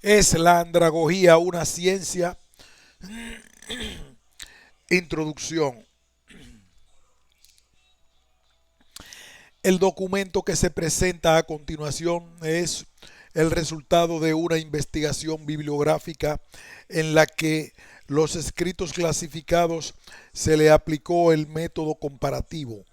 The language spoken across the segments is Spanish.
¿Es la andragogía una ciencia? Introducción. El documento que se presenta a continuación es el resultado de una investigación bibliográfica en la que los escritos clasificados se le aplicó el método comparativo.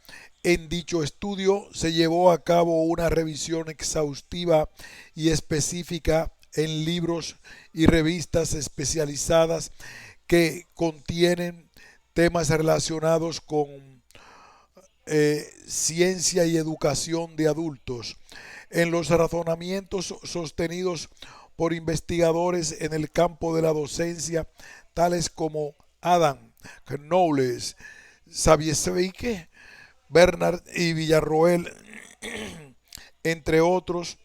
En dicho estudio se llevó a cabo una revisión exhaustiva y específica en libros y revistas especializadas que contienen temas relacionados con ciencia y educación de adultos. En los razonamientos sostenidos por investigadores en el campo de la docencia, tales como Adam Knowles, Saviesvike, Bernard y Villarroel, entre otros,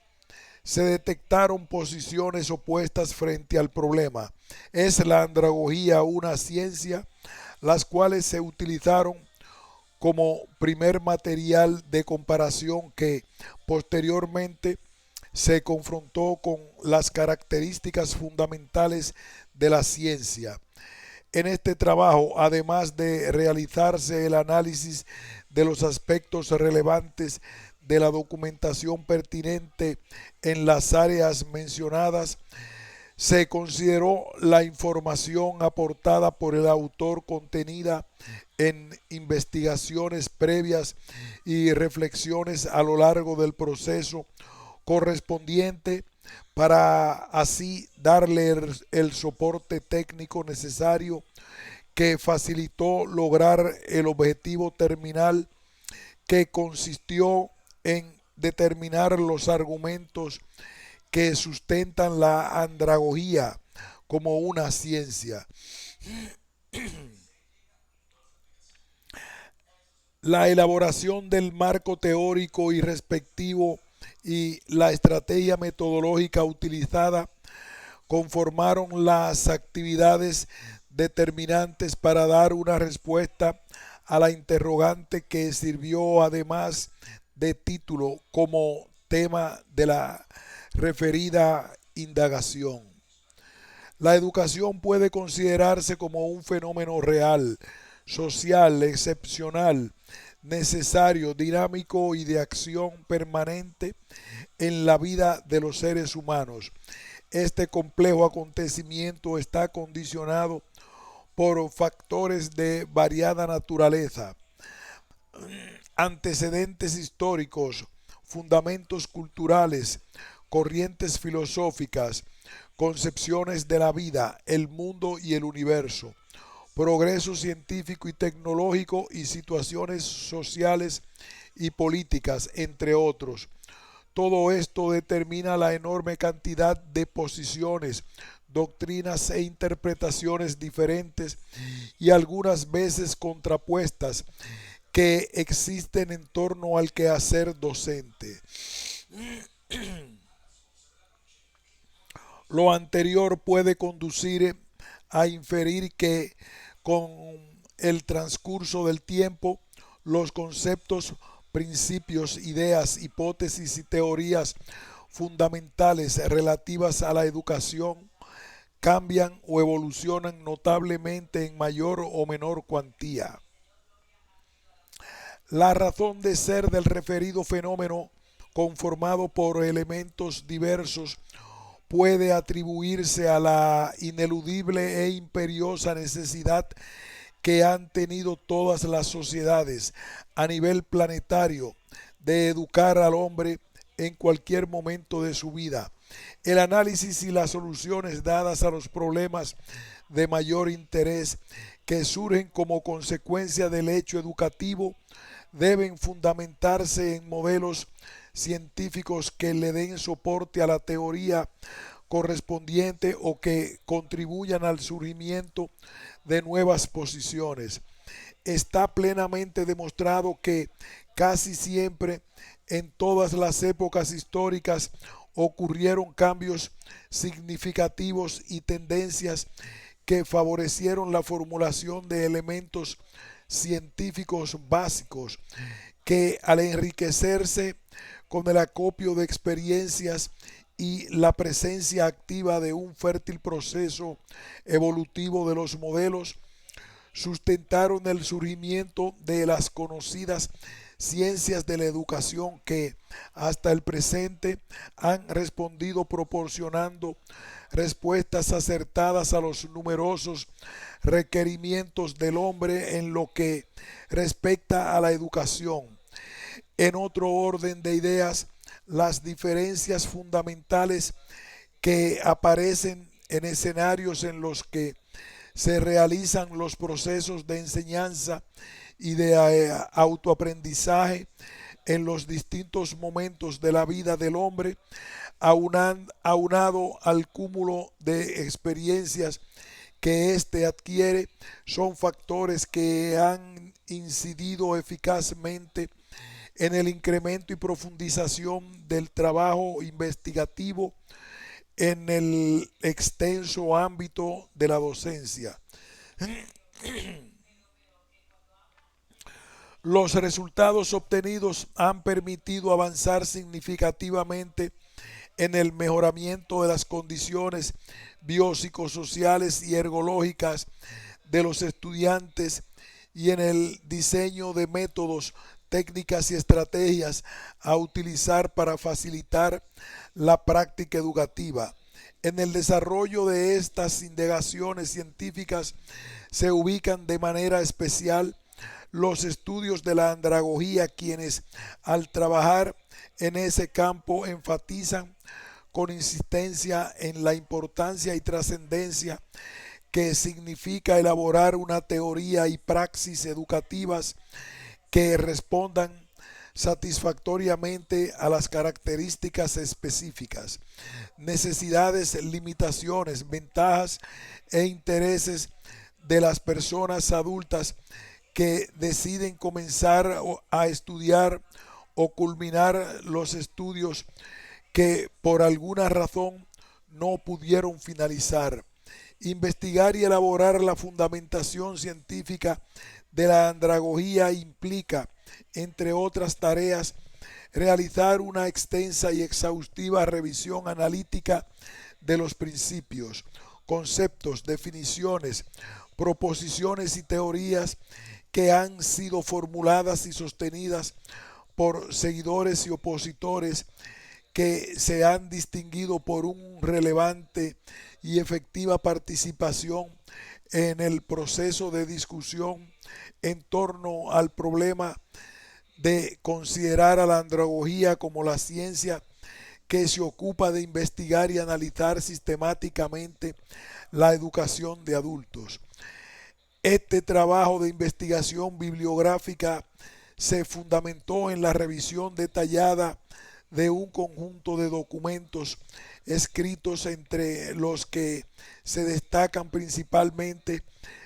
se detectaron posiciones opuestas frente al problema. ¿Es la andragogía una ciencia? Las cuales se utilizaron como primer material de comparación que posteriormente se confrontó con las características fundamentales de la ciencia. En este trabajo, además de realizarse el análisis de los aspectos relevantes de la documentación pertinente en las áreas mencionadas, se consideró la información aportada por el autor contenida en investigaciones previas y reflexiones a lo largo del proceso correspondiente para así darle el soporte técnico necesario que facilitó lograr el objetivo terminal, que consistió en determinar los argumentos que sustentan la andragogía como una ciencia. La elaboración del marco teórico y respectivo y la estrategia metodológica utilizada conformaron las actividades determinantes para dar una respuesta a la interrogante, que sirvió además de título como tema de la referida indagación. La educación puede considerarse como un fenómeno real, social, excepcional, necesario, dinámico y de acción permanente en la vida de los seres humanos. Este complejo acontecimiento está condicionado por factores de variada naturaleza, antecedentes históricos, fundamentos culturales, corrientes filosóficas, concepciones de la vida, el mundo y el universo, progreso científico y tecnológico y situaciones sociales y políticas, entre otros. Todo esto determina la enorme cantidad de posiciones, doctrinas e interpretaciones diferentes y algunas veces contrapuestas que existen en torno al quehacer docente. Lo anterior puede conducir a inferir que con el transcurso del tiempo los conceptos, principios, ideas, hipótesis y teorías fundamentales relativas a la educación cambian o evolucionan notablemente en mayor o menor cuantía. La razón de ser del referido fenómeno, conformado por elementos diversos, puede atribuirse a la ineludible e imperiosa necesidad que han tenido todas las sociedades a nivel planetario de educar al hombre en cualquier momento de su vida. El análisis y las soluciones dadas a los problemas de mayor interés que surgen como consecuencia del hecho educativo deben fundamentarse en modelos científicos que le den soporte a la teoría correspondiente o que contribuyan al surgimiento de nuevas posiciones. Está plenamente demostrado que casi siempre en todas las épocas históricas ocurrieron cambios significativos y tendencias que favorecieron la formulación de elementos científicos básicos que, al enriquecerse con el acopio de experiencias y la presencia activa de un fértil proceso evolutivo de los modelos sustentaron el surgimiento de las conocidas ciencias de la educación que hasta el presente han respondido proporcionando respuestas acertadas a los numerosos requerimientos del hombre en lo que respecta a la educación. En otro orden de ideas, las diferencias fundamentales que aparecen en escenarios en los que se realizan los procesos de enseñanza y de autoaprendizaje en los distintos momentos de la vida del hombre, aunado al cúmulo de experiencias que éste adquiere, son factores que han incidido eficazmente en el incremento y profundización del trabajo investigativo en el extenso ámbito de la docencia. Los resultados obtenidos han permitido avanzar significativamente en el mejoramiento de las condiciones biopsicosociales y ergológicas de los estudiantes y en el diseño de métodos, técnicas y estrategias a utilizar para facilitar la práctica educativa. En el desarrollo de estas indagaciones científicas se ubican de manera especial los estudios de la andragogía, quienes al trabajar en ese campo enfatizan con insistencia en la importancia y trascendencia que significa elaborar una teoría y praxis educativas que respondan satisfactoriamente a las características específicas, necesidades, limitaciones, ventajas e intereses de las personas adultas que deciden comenzar a estudiar o culminar los estudios que por alguna razón no pudieron finalizar. Investigar y elaborar la fundamentación científica de la andragogía implica, entre otras tareas, realizar una extensa y exhaustiva revisión analítica de los principios, conceptos, definiciones, proposiciones y teorías que han sido formuladas y sostenidas por seguidores y opositores que se han distinguido por un relevante y efectiva participación en el proceso de discusión en torno al problema de considerar a la andragogía como la ciencia que se ocupa de investigar y analizar sistemáticamente la educación de adultos. Este trabajo de investigación bibliográfica se fundamentó en la revisión detallada de un conjunto de documentos escritos, entre los que se destacan principalmente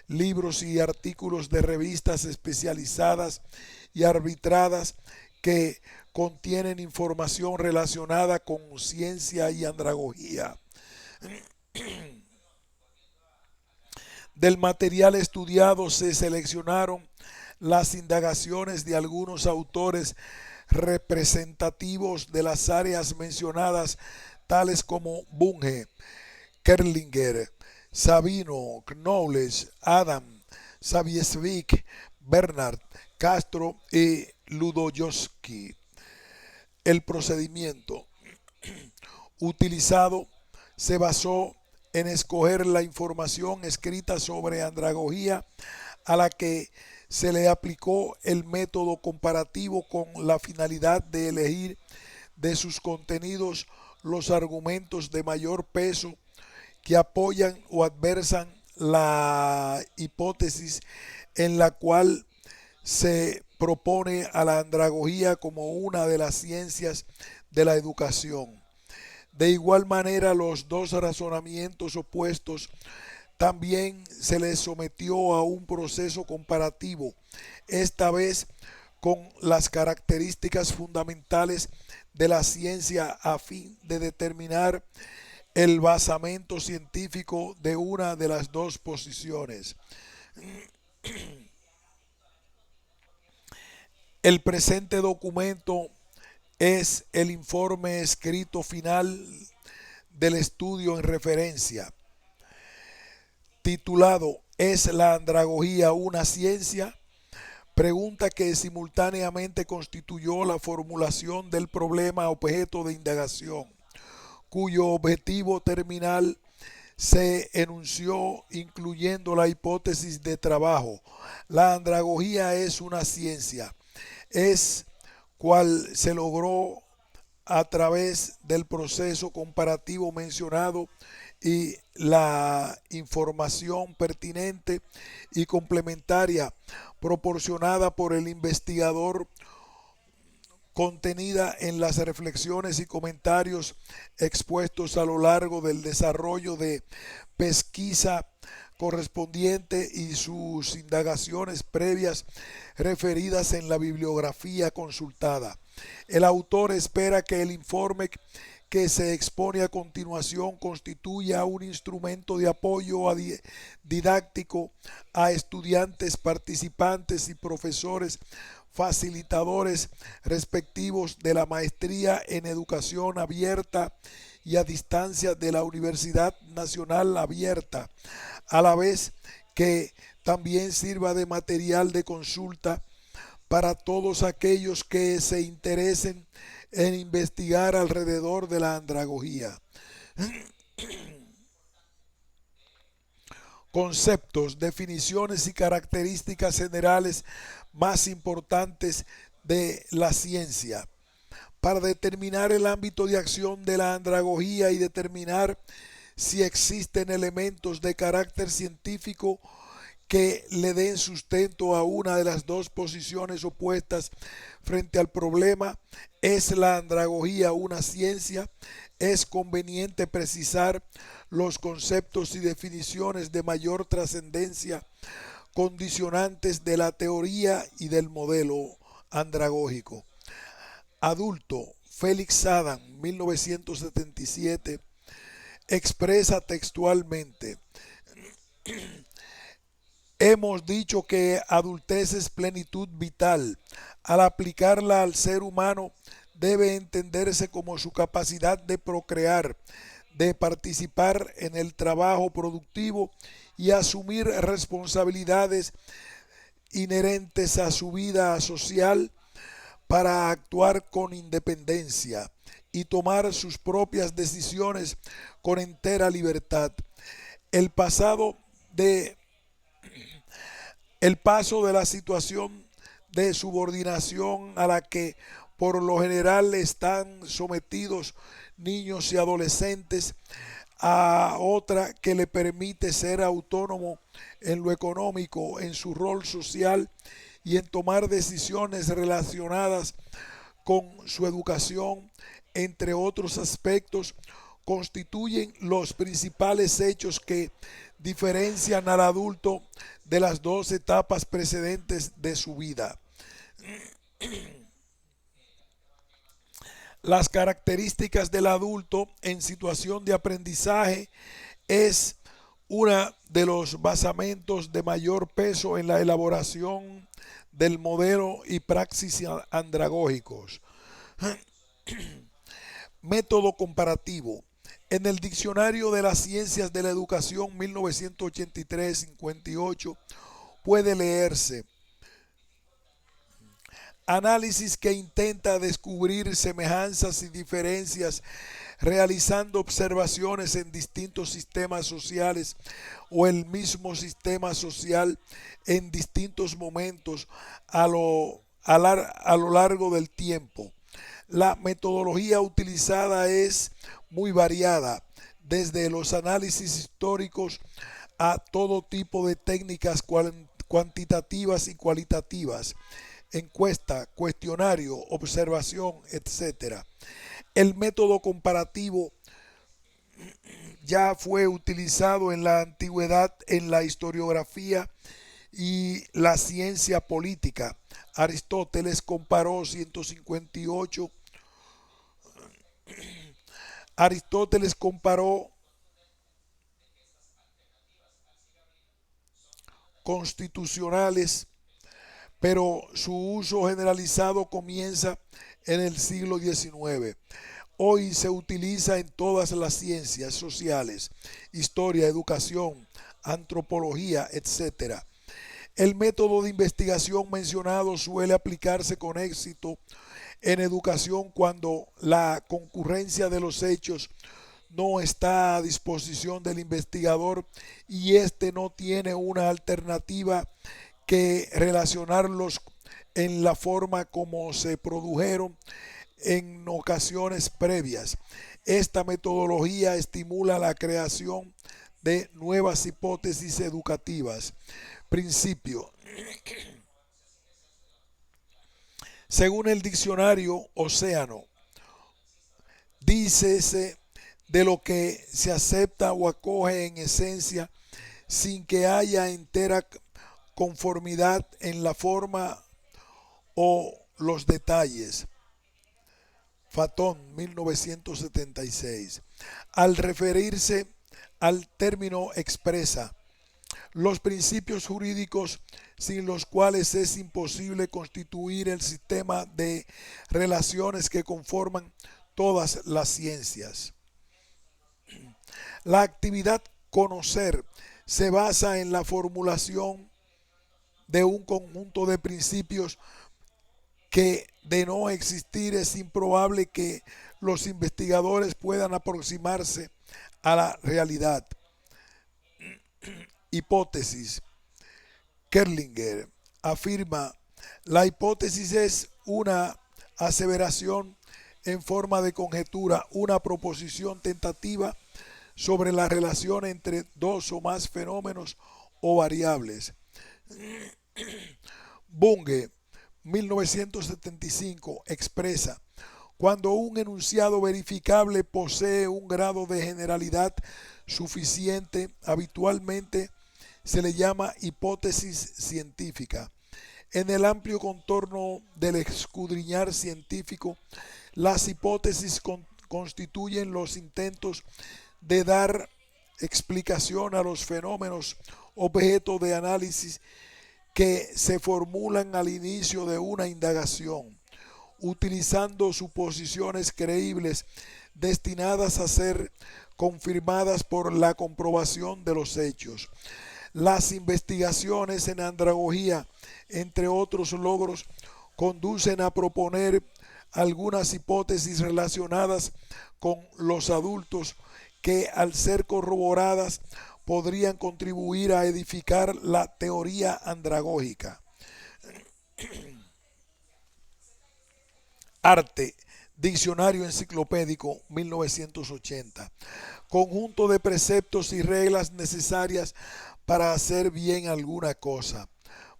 libros y artículos de revistas especializadas y arbitradas que contienen información relacionada con ciencia y andragogía. Del material estudiado se seleccionaron las indagaciones de algunos autores representativos de las áreas mencionadas, tales como Bunge, Kerlinger, Sabino, Knowles, Adam, Saviesvik, Bernard, Castro y Ludoyovsky. El procedimiento utilizado se basó en escoger la información escrita sobre andragogía, a la que se le aplicó el método comparativo con la finalidad de elegir de sus contenidos los argumentos de mayor peso que apoyan o adversan la hipótesis en la cual se propone a la andragogía como una de las ciencias de la educación. De igual manera, los dos razonamientos opuestos también se les sometió a un proceso comparativo, esta vez con las características fundamentales de la ciencia a fin de determinar el basamento científico de una de las dos posiciones. El presente documento es el informe escrito final del estudio en referencia, titulado ¿Es la andragogía una ciencia? Pregunta que simultáneamente constituyó la formulación del problema objeto de indagación, cuyo objetivo terminal se enunció incluyendo la hipótesis de trabajo. La andragogía es una ciencia, es cual se logró a través del proceso comparativo mencionado y la información pertinente y complementaria proporcionada por el investigador contenida en las reflexiones y comentarios expuestos a lo largo del desarrollo de pesquisa correspondiente y sus indagaciones previas referidas en la bibliografía consultada. El autor espera que el informe que se expone a continuación constituya un instrumento de apoyo didáctico a estudiantes, participantes y profesores facilitadores respectivos de la maestría en educación abierta y a distancia de la Universidad Nacional Abierta, a la vez que también sirva de material de consulta para todos aquellos que se interesen en investigar alrededor de la andragogía. Conceptos, definiciones y características generales más importantes de la ciencia. Para determinar el ámbito de acción de la andragogía y determinar si existen elementos de carácter científico que le den sustento a una de las dos posiciones opuestas frente al problema, ¿es la andragogía una ciencia? Es conveniente precisar los conceptos y definiciones de mayor trascendencia condicionantes de la teoría y del modelo andragógico. Adulto, Felix Adam, 1977, expresa textualmente: hemos dicho que adultez es plenitud vital. Al aplicarla al ser humano, debe entenderse como su capacidad de procrear, de participar en el trabajo productivo y asumir responsabilidades inherentes a su vida social para actuar con independencia y tomar sus propias decisiones con entera libertad. El pasado de El paso de la situación de subordinación a la que por lo general están sometidos niños y adolescentes a otra que le permite ser autónomo en lo económico, en su rol social y en tomar decisiones relacionadas con su educación, entre otros aspectos, constituyen los principales hechos que diferencian al adulto de las dos etapas precedentes de su vida. Las características del adulto en situación de aprendizaje es uno de los basamentos de mayor peso en la elaboración del modelo y praxis andragógicos. Método comparativo. En el Diccionario de las Ciencias de la Educación 1983-58 puede leerse: análisis que intenta descubrir semejanzas y diferencias realizando observaciones en distintos sistemas sociales o el mismo sistema social en distintos momentos a lo largo del tiempo. La metodología utilizada es muy variada, desde los análisis históricos a todo tipo de técnicas cuantitativas y cualitativas, encuesta, cuestionario, observación, etc. El método comparativo ya fue utilizado en la antigüedad en la historiografía y la ciencia política. Aristóteles comparó 158 Aristóteles comparó constitucionales, pero su uso generalizado comienza en el siglo XIX. hoy se utiliza en todas las ciencias sociales, historia, educación, antropología, etc. El método de investigación mencionado suele aplicarse con éxito en educación cuando la concurrencia de los hechos no está a disposición del investigador y éste no tiene una alternativa que relacionarlos en la forma como se produjeron en ocasiones previas. Esta metodología estimula la creación de nuevas hipótesis educativas. Principio. Según el diccionario Océano, dícese de lo que se acepta o acoge en esencia sin que haya entera conformidad en la forma o los detalles. Fatón, 1976. Al referirse al término expresa los principios jurídicos sin los cuales es imposible constituir el sistema de relaciones que conforman todas las ciencias. La actividad conocer se basa en la formulación de un conjunto de principios que, de no existir, es improbable que los investigadores puedan aproximarse a la realidad. Hipótesis. Kerlinger afirma: la hipótesis es una aseveración en forma de conjetura, una proposición tentativa sobre la relación entre dos o más fenómenos o variables. Bunge, 1975, expresa: cuando un enunciado verificable posee un grado de generalidad suficiente, habitualmente se le llama hipótesis científica. En el amplio contorno del escudriñar científico, las hipótesis constituyen los intentos de dar explicación a los fenómenos objeto de análisis que se formulan al inicio de una indagación, utilizando suposiciones creíbles destinadas a ser confirmadas por la comprobación de los hechos. Las investigaciones en andragogía, entre otros logros, conducen a proponer algunas hipótesis relacionadas con los adultos que, al ser corroboradas, podrían contribuir a edificar la teoría andragógica. Arte, Diccionario Enciclopédico, 1980. Conjunto de preceptos y reglas necesarias para hacer bien alguna cosa.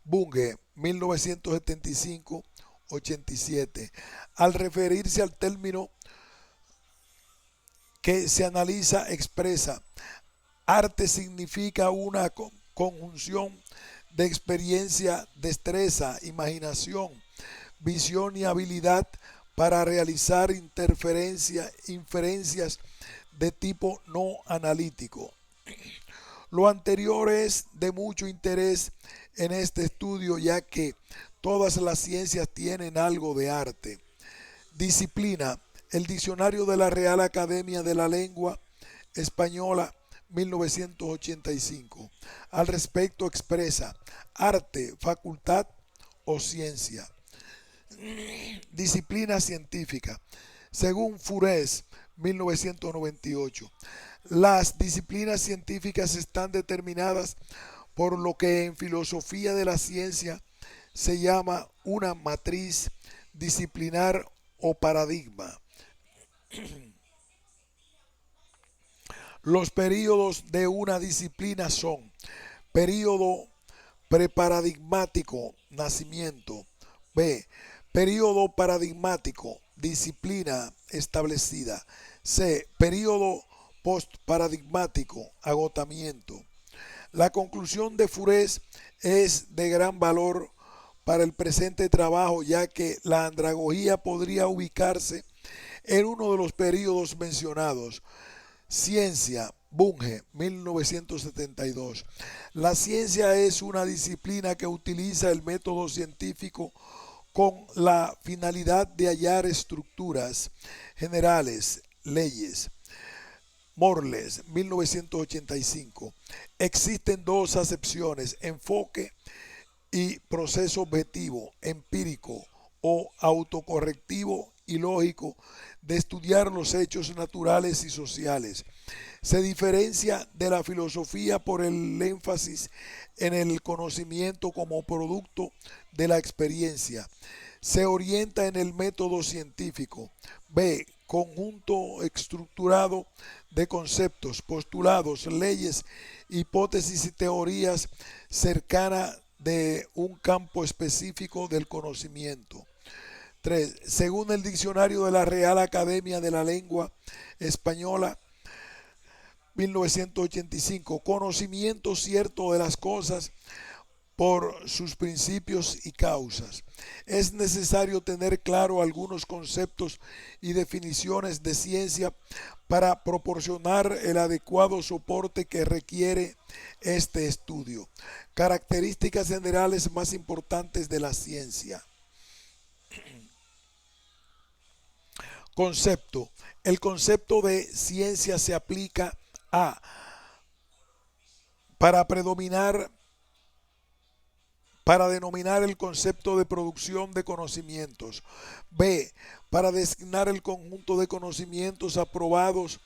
Bunge, 1975, 87. Al referirse al término que se analiza, expresa: arte significa una conjunción de experiencia, destreza, imaginación, visión y habilidad para realizar inferencias de tipo no analítico. Lo anterior es de mucho interés en este estudio, ya que todas las ciencias tienen algo de arte. Disciplina. El diccionario de la Real Academia de la Lengua Española, 1985. Al respecto expresa: arte, facultad o ciencia. Disciplina científica. Según Fures, 1998, las disciplinas científicas están determinadas por lo que en filosofía de la ciencia se llama una matriz disciplinar o paradigma. Los períodos de una disciplina son: período preparadigmático, nacimiento. B. Período paradigmático, disciplina establecida. C. Período postparadigmático, agotamiento. La conclusión de Fures es de gran valor para el presente trabajo, ya que la andragogía podría ubicarse en uno de los períodos mencionados. Ciencia, Bunge, 1972. La ciencia es una disciplina que utiliza el método científico con la finalidad de hallar estructuras generales, leyes. Morles, 1985. Existen dos acepciones: enfoque y proceso objetivo, empírico o autocorrectivo y lógico de estudiar los hechos naturales y sociales. Se diferencia de la filosofía por el énfasis en el conocimiento como producto de la experiencia. Se orienta en el método científico. B. Conjunto estructurado de conceptos, postulados, leyes, hipótesis y teorías cercana de un campo específico del conocimiento. 3. Según el diccionario de la Real Academia de la Lengua Española, 1985, conocimiento cierto de las cosas por sus principios y causas. Es necesario tener claro algunos conceptos y definiciones de ciencia para proporcionar el adecuado soporte que requiere este estudio. Características generales más importantes de la ciencia. Concepto. El concepto de ciencia se aplica a para predominar para denominar el concepto de producción de conocimientos. B. Para designar el conjunto de conocimientos aprobados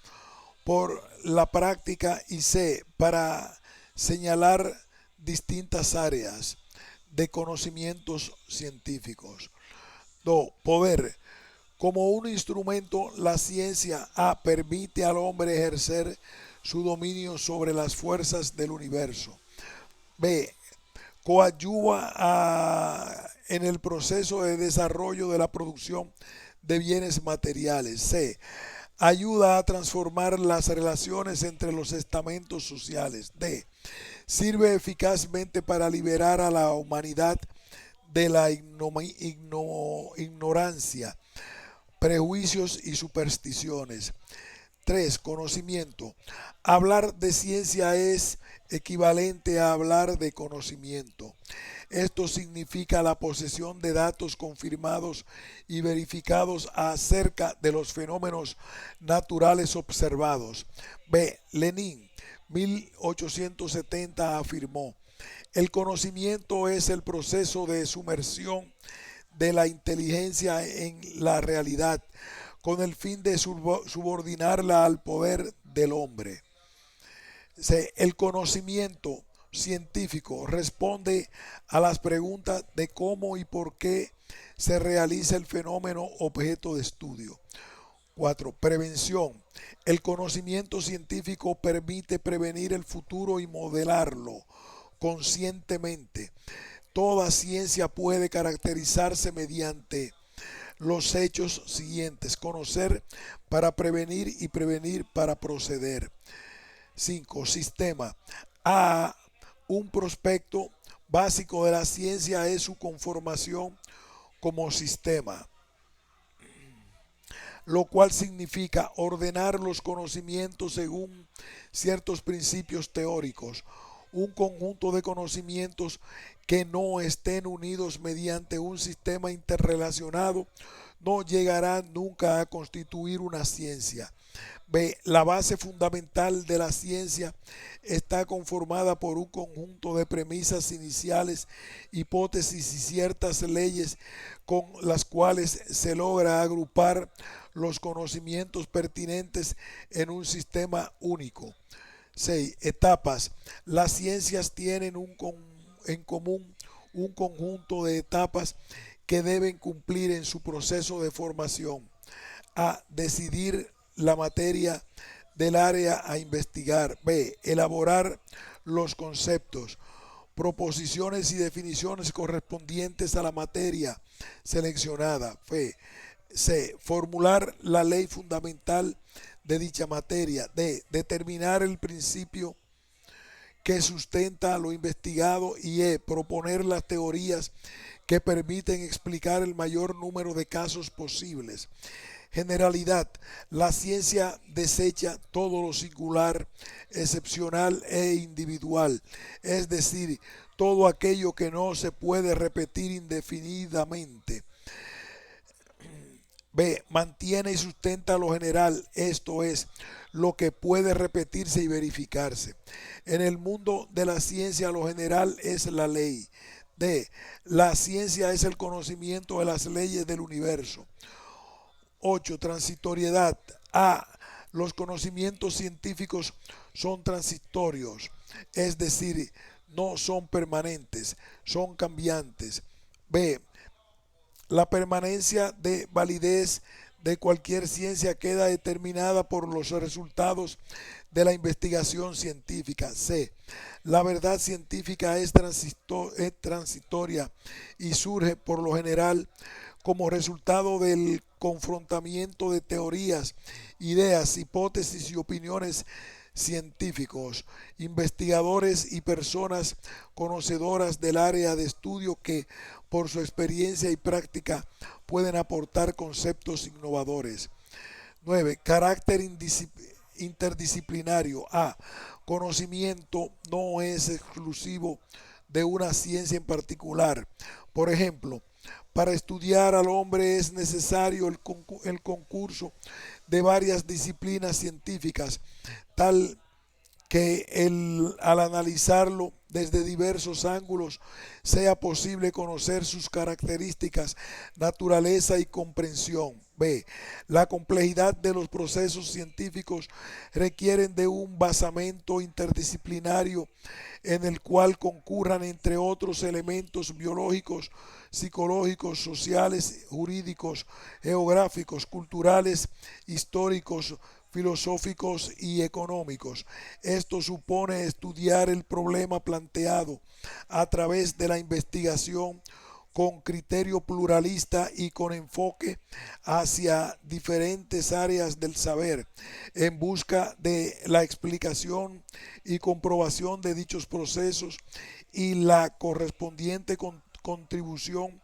por la práctica. Y C. Para señalar distintas áreas de conocimientos científicos. 2. Poder. Como un instrumento, la ciencia A permite al hombre ejercer su dominio sobre las fuerzas del universo. B. En el proceso de desarrollo de la producción de bienes materiales. C. Ayuda a transformar las relaciones entre los estamentos sociales. D. Sirve eficazmente para liberar a la humanidad de la ignorancia, prejuicios y supersticiones. 3. Conocimiento. Hablar de ciencia es equivalente a hablar de conocimiento. Esto significa la posesión de datos confirmados y verificados acerca de los fenómenos naturales observados. B. Lenin, 1870, afirmó: el conocimiento es el proceso de sumersión de la inteligencia en la realidad, con el fin de subordinarla al poder del hombre. El conocimiento científico responde a las preguntas de cómo y por qué se realiza el fenómeno objeto de estudio. 4. Prevención. El conocimiento científico permite prevenir el futuro y modelarlo conscientemente. Toda ciencia puede caracterizarse mediante los hechos siguientes: conocer para prevenir y prevenir para proceder. 5. Sistema. A. Un prospecto básico de la ciencia es su conformación como sistema, lo cual significa ordenar los conocimientos según ciertos principios teóricos. Un conjunto de conocimientos que no estén unidos mediante un sistema interrelacionado no llegará nunca a constituir una ciencia. B. La base fundamental de la ciencia está conformada por un conjunto de premisas iniciales, hipótesis y ciertas leyes con las cuales se logra agrupar los conocimientos pertinentes en un sistema único. 6. Etapas. Las ciencias tienen en común un conjunto de etapas que deben cumplir en su proceso de formación. A. Decidir la materia del área a investigar. B. Elaborar los conceptos, proposiciones y definiciones correspondientes a la materia seleccionada. C. Formular la ley fundamental de dicha materia. D. Determinar el principio que sustenta lo investigado. Y E. Proponer las teorías que permiten explicar el mayor número de casos posibles. Generalidad. La ciencia desecha todo lo singular, excepcional e individual, es decir, todo aquello que no se puede repetir indefinidamente. B. Mantiene y sustenta lo general, esto es, lo que puede repetirse y verificarse. En el mundo de la ciencia lo general es la ley. D. La ciencia es el conocimiento de las leyes del universo. 8. Transitoriedad. A. Los conocimientos científicos son transitorios, es decir, no son permanentes, son cambiantes. B. La permanencia de validez de cualquier ciencia queda determinada por los resultados de la investigación científica. C. La verdad científica es transitoria y surge por lo general como resultado del confrontamiento de teorías, ideas, hipótesis y opiniones científicos, investigadores y personas conocedoras del área de estudio que por su experiencia y práctica pueden aportar conceptos innovadores. 9. Carácter interdisciplinario. A. Conocimiento no es exclusivo de una ciencia en particular. Por ejemplo, para estudiar al hombre es necesario el concurso de varias disciplinas científicas, tal que al analizarlo desde diversos ángulos sea posible conocer sus características, naturaleza y comprensión. B. La complejidad de los procesos científicos requieren de un basamento interdisciplinario en el cual concurran entre otros elementos biológicos, psicológicos, sociales, jurídicos, geográficos, culturales, históricos, filosóficos y económicos. Esto supone estudiar el problema planteado a través de la investigación con criterio pluralista y con enfoque hacia diferentes áreas del saber, en busca de la explicación y comprobación de dichos procesos y la correspondiente contribución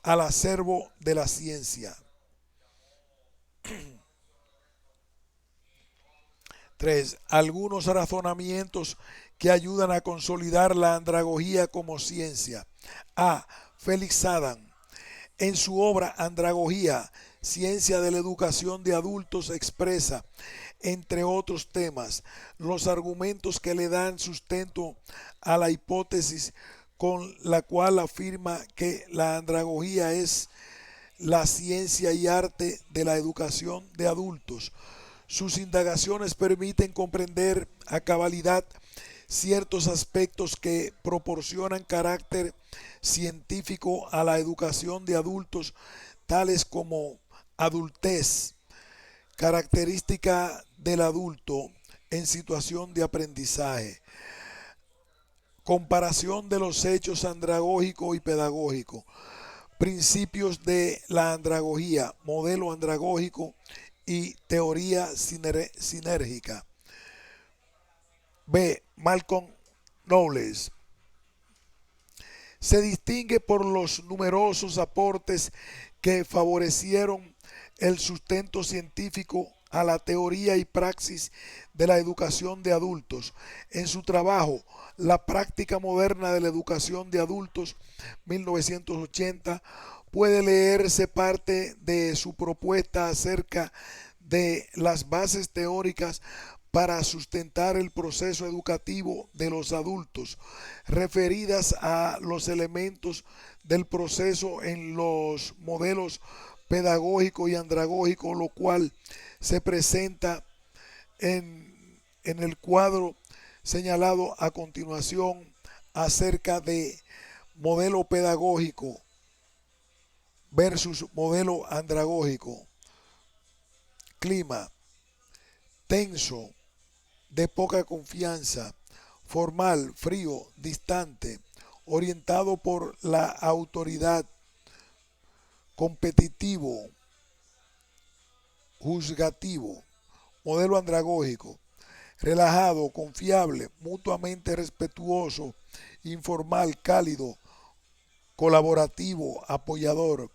al acervo de la ciencia. 3. Algunos razonamientos que ayudan a consolidar la andragogía como ciencia. A. Felix Adam, en su obra Andragogía, Ciencia de la Educación de Adultos, expresa, entre otros temas, los argumentos que le dan sustento a la hipótesis con la cual afirma que la andragogía es la ciencia y arte de la educación de adultos. Sus indagaciones permiten comprender a cabalidad ciertos aspectos que proporcionan carácter científico a la educación de adultos, tales como adultez, característica del adulto en situación de aprendizaje, comparación de los hechos andragógico y pedagógico, principios de la andragogía, modelo andragógico y teoría sinérgica. B. Malcolm Knowles se distingue por los numerosos aportes que favorecieron el sustento científico a la teoría y praxis de la educación de adultos. En su trabajo La práctica moderna de la educación de adultos, 1980, puede leerse parte de su propuesta acerca de las bases teóricas para sustentar el proceso educativo de los adultos, referidas a los elementos del proceso en los modelos pedagógico y andragógico, lo cual se presenta en el cuadro señalado a continuación acerca de modelo pedagógico versus modelo andragógico. Clima: tenso, de poca confianza, formal, frío, distante, orientado por la autoridad, competitivo, juzgativo. Modelo andragógico: relajado, confiable, mutuamente respetuoso, informal, cálido, colaborativo, apoyador.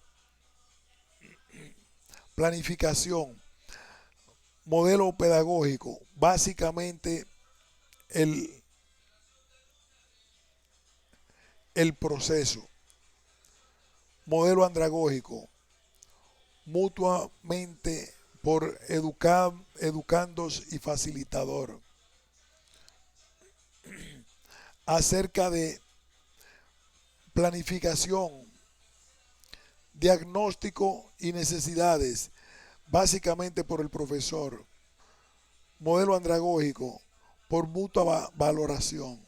Planificación: modelo pedagógico, básicamente el el proceso. Modelo andragógico, mutuamente por educandos y facilitador. Acerca de planificación, diagnóstico y necesidades, básicamente por el profesor. Modelo andragógico, por mutua valoración.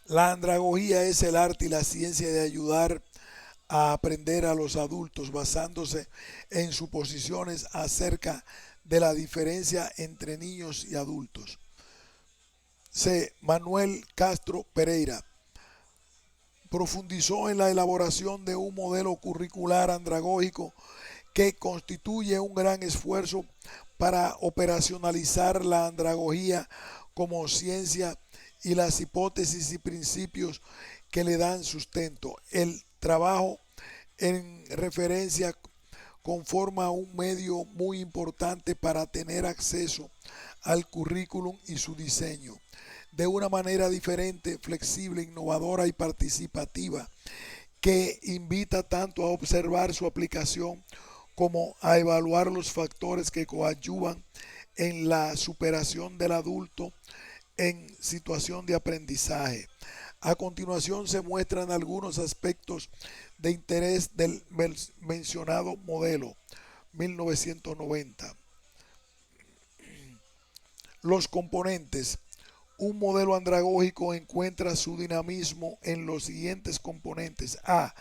La andragogía es el arte y la ciencia de ayudar a aprender a los adultos basándose en suposiciones acerca de la diferencia entre niños y adultos. C. Manuel Castro Pereira profundizó en la elaboración de un modelo curricular andragógico que constituye un gran esfuerzo para operacionalizar la andragogía como ciencia y las hipótesis y principios que le dan sustento. El trabajo en referencia conforma un medio muy importante para tener acceso al currículum y su diseño de una manera diferente, flexible, innovadora y participativa que invita tanto a observar su aplicación como a evaluar los factores que coadyuvan en la superación del adulto en situación de aprendizaje. A continuación se muestran algunos aspectos de interés del mencionado modelo 1990. Los componentes. Un modelo andragógico encuentra su dinamismo en los siguientes componentes. A.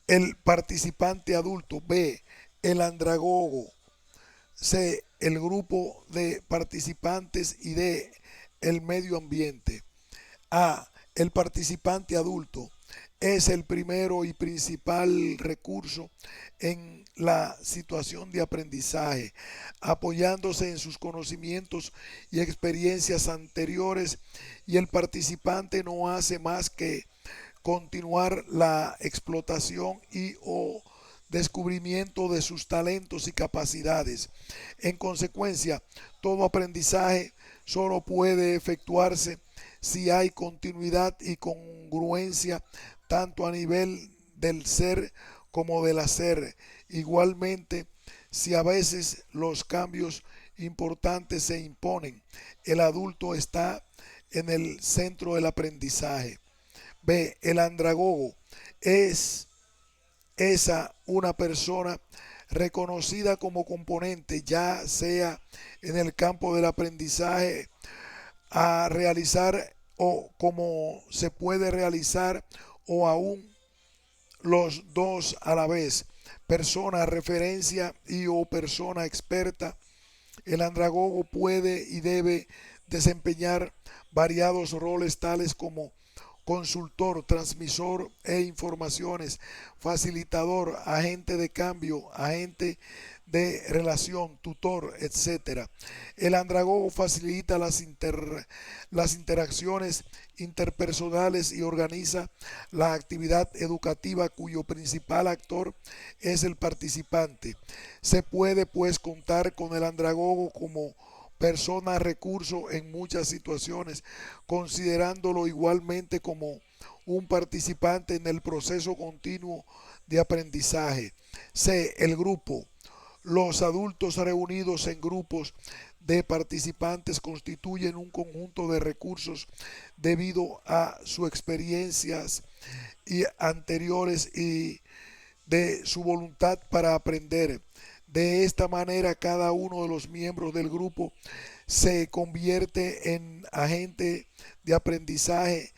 El participante adulto. B. El andragogo. C. El grupo de participantes. Y D. El medio ambiente. A. El participante adulto es el primero y principal recurso en la situación de aprendizaje, apoyándose en sus conocimientos y experiencias anteriores, y el participante no hace más que continuar la explotación y o descubrimiento de sus talentos y capacidades. En consecuencia, todo aprendizaje solo puede efectuarse si hay continuidad y congruencia tanto a nivel del ser como del hacer. Igualmente, si a veces los cambios importantes se imponen, el adulto está en el centro del aprendizaje. B. El andragogo es esa una persona reconocida como componente, ya sea en el campo del aprendizaje a realizar o como se puede realizar o aún los dos a la vez. Persona referencia y o persona experta. El andragogo puede y debe desempeñar variados roles tales como consultor, transmisor e informaciones, facilitador, agente de cambio, agente de relación, tutor, etcétera. El andragogo facilita las interacciones interpersonales y organiza la actividad educativa cuyo principal actor es el participante. Se puede pues contar con el andragogo como persona recurso en muchas situaciones, considerándolo igualmente como un participante en el proceso continuo de aprendizaje. C. El grupo. Los adultos reunidos en grupos de participantes constituyen un conjunto de recursos debido a sus experiencias y anteriores y de su voluntad para aprender. De esta manera, cada uno de los miembros del grupo se convierte en agente de aprendizaje,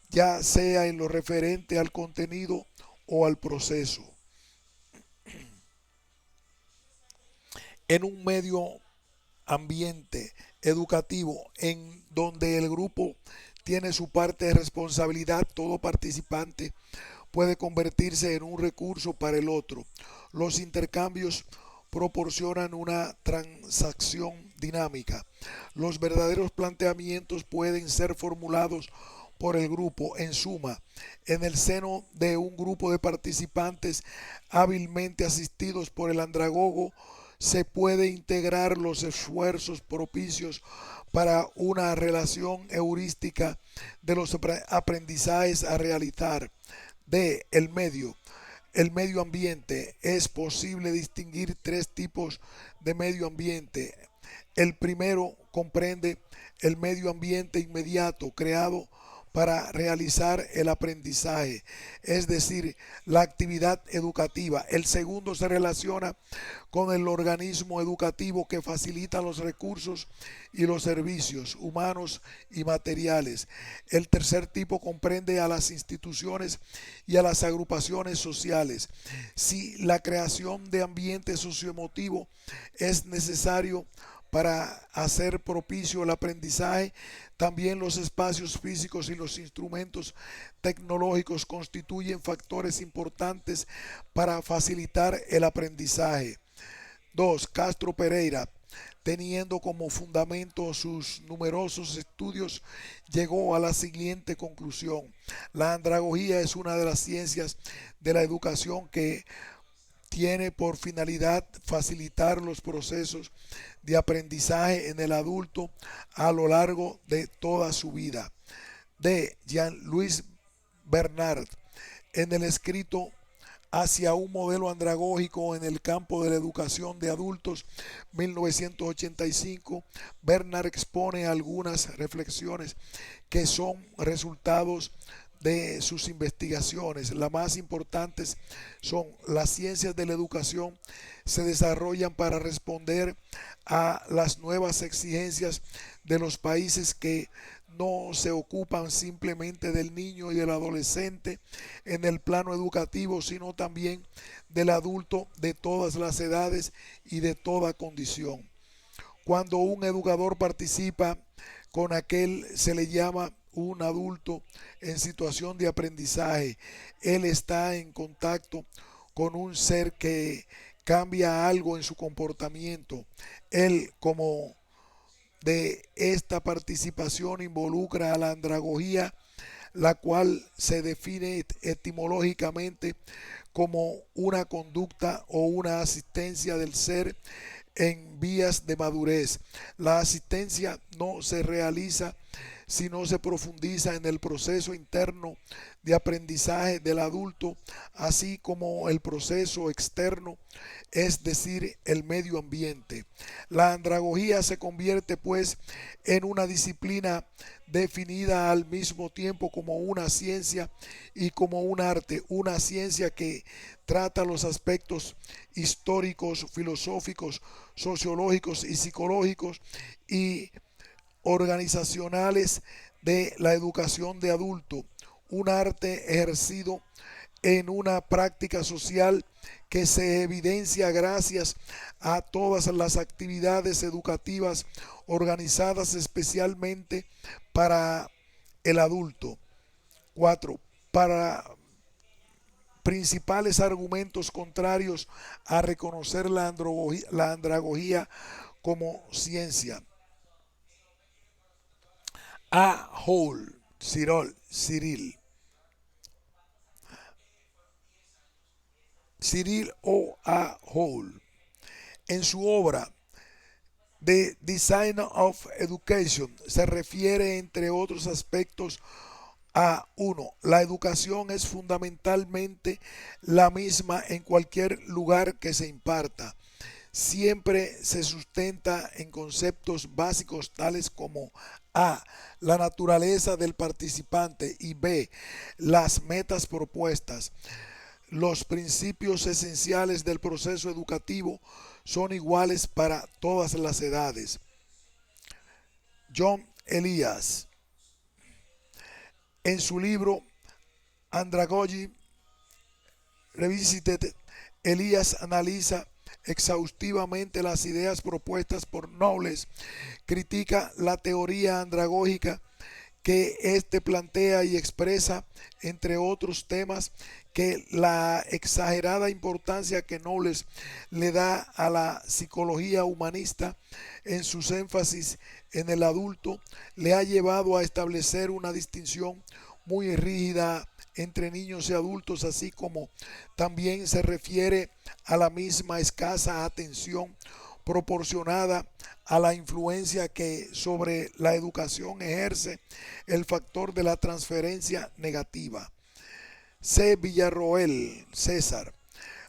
ya sea en lo referente al contenido o al proceso. En un medio ambiente educativo en donde el grupo tiene su parte de responsabilidad, todo participante puede convertirse en un recurso para el otro. Los intercambios proporcionan una transacción dinámica. Los verdaderos planteamientos pueden ser formulados por el grupo. En suma, en el seno de un grupo de participantes hábilmente asistidos por el andragogo, se puede integrar los esfuerzos propicios para una relación heurística de los aprendizajes a realizar. D. El medio ambiente. Es posible distinguir tres tipos de medio ambiente. El primero comprende el medio ambiente inmediato creado para realizar el aprendizaje, es decir, la actividad educativa. El segundo se relaciona con el organismo educativo que facilita los recursos y los servicios humanos y materiales. El tercer tipo comprende a las instituciones y a las agrupaciones sociales. Si la creación de ambiente socioemotivo es necesario para hacer propicio el aprendizaje, también los espacios físicos y los instrumentos tecnológicos constituyen factores importantes para facilitar el aprendizaje. 2. Castro Pereira, teniendo como fundamento sus numerosos estudios, llegó a la siguiente conclusión: la andragogía es una de las ciencias de la educación que tiene por finalidad facilitar los procesos de aprendizaje en el adulto a lo largo de toda su vida. De Jean-Louis Bernard, en el escrito Hacia un modelo andragógico en el campo de la educación de adultos, 1985, Bernard expone algunas reflexiones que son resultados de sus investigaciones. Las más importantes son: las ciencias de la educación se desarrollan para responder a las nuevas exigencias de los países que no se ocupan simplemente del niño y del adolescente en el plano educativo, sino también del adulto de todas las edades y de toda condición. Cuando un educador participa con aquel, se le llama un adulto en situación de aprendizaje. Él está en contacto con un ser que cambia algo en su comportamiento. Él, como de esta participación, involucra a la andragogía, la cual se define etimológicamente como una conducta o una asistencia del ser en vías de madurez. La asistencia no se realiza si no se profundiza en el proceso interno de aprendizaje del adulto, así como el proceso externo, es decir, el medio ambiente. La andragogía se convierte pues en una disciplina definida al mismo tiempo como una ciencia y como un arte, una ciencia que trata los aspectos históricos, filosóficos, sociológicos y psicológicos y organizacionales de la educación de adulto, un arte ejercido en una práctica social que se evidencia gracias a todas las actividades educativas organizadas especialmente para el adulto. 4. Para principales argumentos contrarios a reconocer la andragogía como ciencia. A. Hall, Cyril O. A. Hall, en su obra The Design of Education, se refiere, entre otros aspectos, a 1. La educación es fundamentalmente la misma en cualquier lugar que se imparta. Siempre se sustenta en conceptos básicos tales como: A. La naturaleza del participante, y B. Las metas propuestas. Los principios esenciales del proceso educativo son iguales para todas las edades. John Elias, en su libro Andragogy Revisited, Elias analiza exhaustivamente las ideas propuestas por Knowles, critica la teoría andragógica que éste plantea y expresa, entre otros temas, que la exagerada importancia que Knowles le da a la psicología humanista en sus énfasis en el adulto le ha llevado a establecer una distinción muy rígida entre niños y adultos, así como también se refiere a la misma escasa atención proporcionada a la influencia que sobre la educación ejerce el factor de la transferencia negativa. C. Villarroel, César.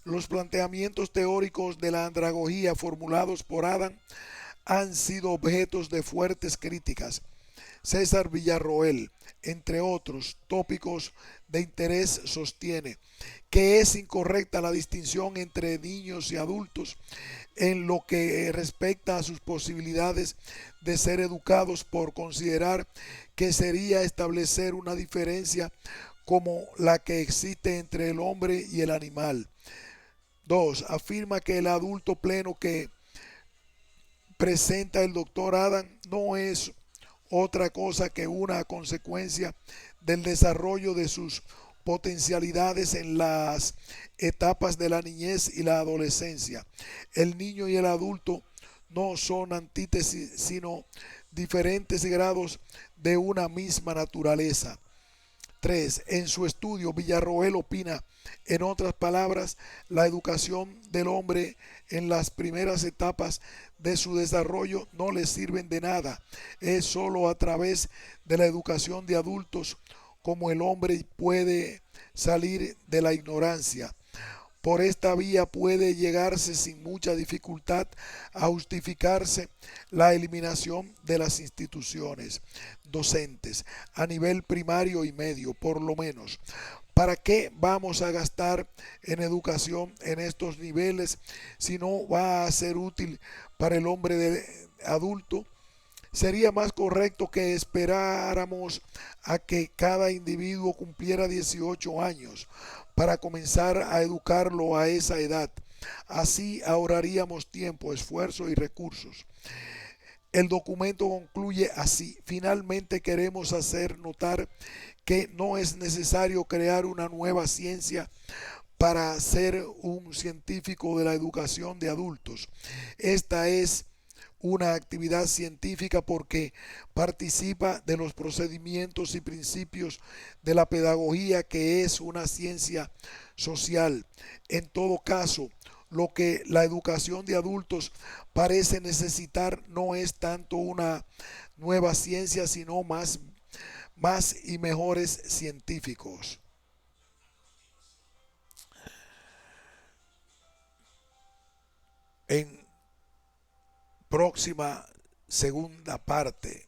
Los planteamientos teóricos de la andragogía formulados por Adam han sido objetos de fuertes críticas. César Villarroel, entre otros tópicos de interés, sostiene que es incorrecta la distinción entre niños y adultos en lo que respecta a sus posibilidades de ser educados, por considerar que sería establecer una diferencia como la que existe entre el hombre y el animal. 2. Afirma que el adulto pleno que presenta el doctor Adam no es otra cosa que una consecuencia del desarrollo de sus potencialidades en las etapas de la niñez y la adolescencia. El niño y el adulto no son antítesis, sino diferentes grados de una misma naturaleza. 3. En su estudio, Villarroel opina, en otras palabras, la educación del hombre en las primeras etapas de su desarrollo no le sirven de nada. Es sólo a través de la educación de adultos como el hombre puede salir de la ignorancia. Por esta vía puede llegarse sin mucha dificultad a justificarse la eliminación de las instituciones docentes a nivel primario y medio, por lo menos. ¿Para qué vamos a gastar en educación en estos niveles si no va a ser útil para el hombre adulto? Sería más correcto que esperáramos a que cada individuo cumpliera 18 años para comenzar a educarlo a esa edad. Así ahorraríamos tiempo, esfuerzo y recursos. El documento concluye así: finalmente queremos hacer notar que no es necesario crear una nueva ciencia para ser un científico de la educación de adultos. Esta es una actividad científica porque participa de los procedimientos y principios de la pedagogía, que es una ciencia social. En todo caso, lo que la educación de adultos parece necesitar no es tanto una nueva ciencia, sino más y mejores científicos. En próxima segunda parte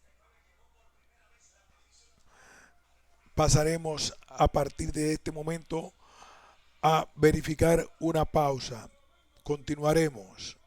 pasaremos a partir de este momento a verificar una pausa. Continuaremos.